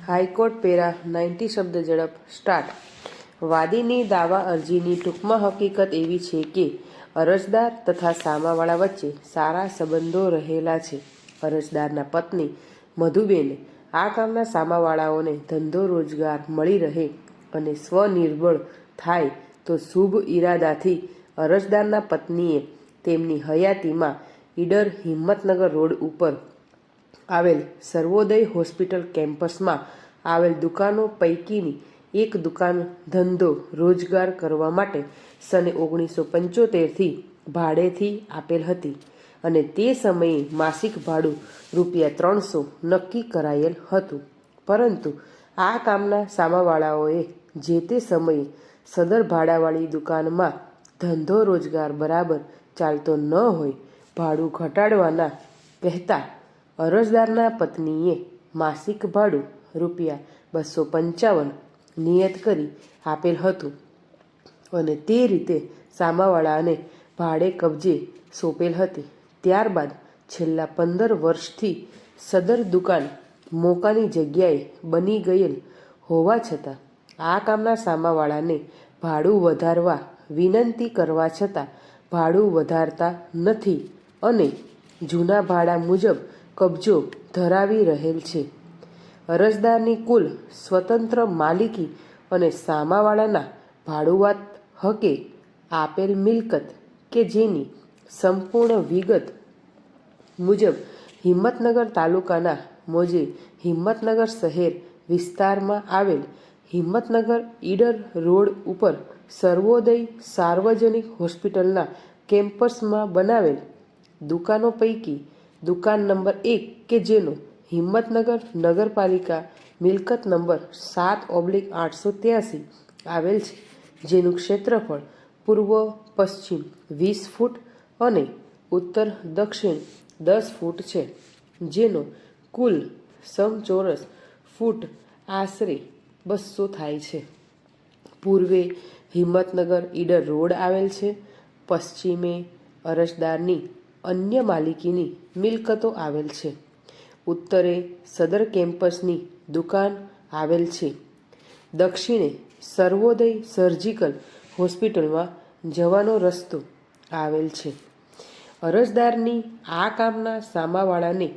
High court para 90 શબ્દ ઝડપ start. વાદીની દાવા અરજીની ટૂંકમાં હકીકત એવી છે કે અરજદાર તથા સામાવાળા વચ્ચે સારા સંબંધો રહેલા છે. અરજદારના પત્ની મધુબેને આ કામના સામાવાળાઓને ધંધો રોજગાર મળી રહે અને સ્વનિર્ભર થાય તો શુભ ઈરાદાથી અરજદારના પત્નીએ તેમની હયાતીમાં ઈડર હિંમતનગર રોડ ઉપર આવેલ સર્વોદય હોસ્પિટલ કેમ્પસમાં આવેલ દુકાનો પૈકીની એક દુકાન ધંધો રોજગાર કરવા માટે સને 1975થી ભાડેથી આપેલ હતી અને તે સમયે માસિક ભાડું ₹300 નક્કી કરાયેલ હતું. પરંતુ આ કામના સામાવાળાઓએ જે તે સમયે સદર ભાડાવાળી દુકાનમાં ધંધો રોજગાર બરાબર ચાલતો ન હોય ભાડું ઘટાડવાના કહેતા અરજદારના પત્નીએ માસિક ભાડું ₹255 નિયત કરી આપેલ હતું અને તે રીતે સામાવાળાને ભાડે કબજે સોંપેલ હતી. ત્યારબાદ છેલ્લા 15 વર્ષથી સદર દુકાન મોકાની જગ્યાએ બની ગયેલ હોવા છતાં આ કામના સામાવાળાને ભાડું વધારવા વિનંતી કરવા છતાં ભાડું વધારતા નથી અને જૂના ભાડા મુજબ કબજો ધરાવી રહેલ છે. અરજદારની કુલ સ્વતંત્ર માલિકી અને સામાવાળાના ભાડુઆત હકે આપેલ મિલકત કે જેની સંપૂર્ણ વિગત મુજબ હિંમતનગર તાલુકાના મોજે હિંમતનગર શહેર વિસ્તારમાં આવેલ હિંમતનગર ઈડર રોડ ઉપર સર્વોદય સાર્વજનિક હોસ્પિટલના કેમ્પસમાં બનાવેલ દુકાનો પૈકી દુકાન નંબર 1 કે જેનો હિંમતનગર નગરપાલિકા મિલકત નંબર 7/883 આવેલ છે, જેનું ક્ષેત્રફળ પૂર્વ પશ્ચિમ 20 ફૂટ અને ઉત્તર દક્ષિણ 10 ફૂટ છે, જેનો કુલ સમચોરસ ફૂટ આશરે 200 થાય છે. પૂર્વે હિંમતનગર ઈડર રોડ આવેલ છે. પશ્ચિમે અરજદારની અન્ય માલિકીની મિલકતો આવેલ છે. ઉત્તરે સદર કેમ્પસની દુકાન આવેલ છે. દક્ષિણે સર્વોદય સર્જિકલ હોસ્પિટલમાં જવાનો રસ્તો આવેલ છે. અરજદારની આ કામના સામાવાળાને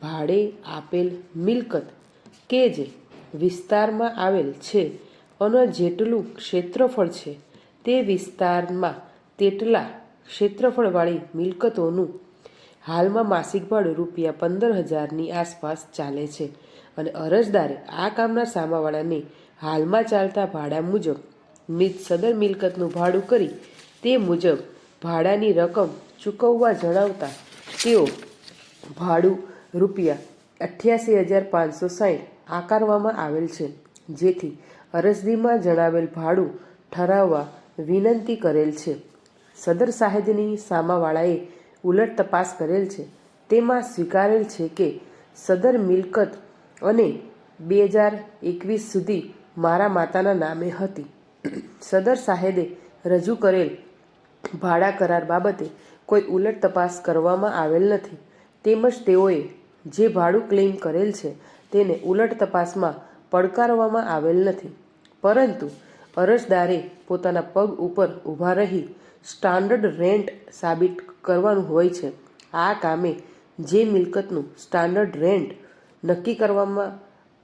ભાડે આપેલ મિલકત કે જે વિસ્તારમાં આવેલ છે અને જેટલું ક્ષેત્રફળ છે તે વિસ્તારમાં તેટલા ક્ષેત્રફળવાળી મિલકતોનું હાલમાં માસિક ભાડું ₹15,000ની આસપાસ ચાલે છે અને અરજદારે આ કામના સામાવાળાને હાલમાં ચાલતા ભાડા મુજબ સદર મિલકતનું ભાડું કરી તે મુજબ ભાડાની રકમ ચૂકવવા જણાવતા તેઓ ભાડું ₹88,560 આકારવામાં આવેલ છે, જેથી અરજીમાં જણાવેલ ભાડું ઠરાવવા વિનંતી કરેલ છે. સદર સાહેદની સામાવાળાએ ઉલટ તપાસ કરેલ છે. તેમાં સ્વીકારેલ છે કે સદર મિલકત અને 2021 સુધી મારા માતાના નામે હતી. સદર સાહેદે રજૂ કરેલ ભાડા કરાર બાબતે કોઈ ઉલટ તપાસ કરવામાં આવેલ નથી તેમજ તેઓએ જે ભાડું ક્લેમ કરેલ છે તેને ઉલટ તપાસમાં પડકારવામાં આવેલ નથી, પરંતુ અરજદારે પોતાના પગ ઉપર ઊભા રહી સ્ટાન્ડર્ડ રેન્ટ સાબિત કરવાનું હોય છે. આ કામે જે મિલકતનું સ્ટાન્ડર્ડ રેન્ટ નક્કી કરવામાં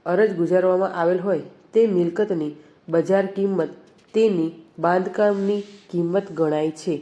અરજ ગુજારવામાં આવેલ હોય તે મિલકતની બજાર કિંમત તેની બાંધકામની કિંમત ગણાય છે.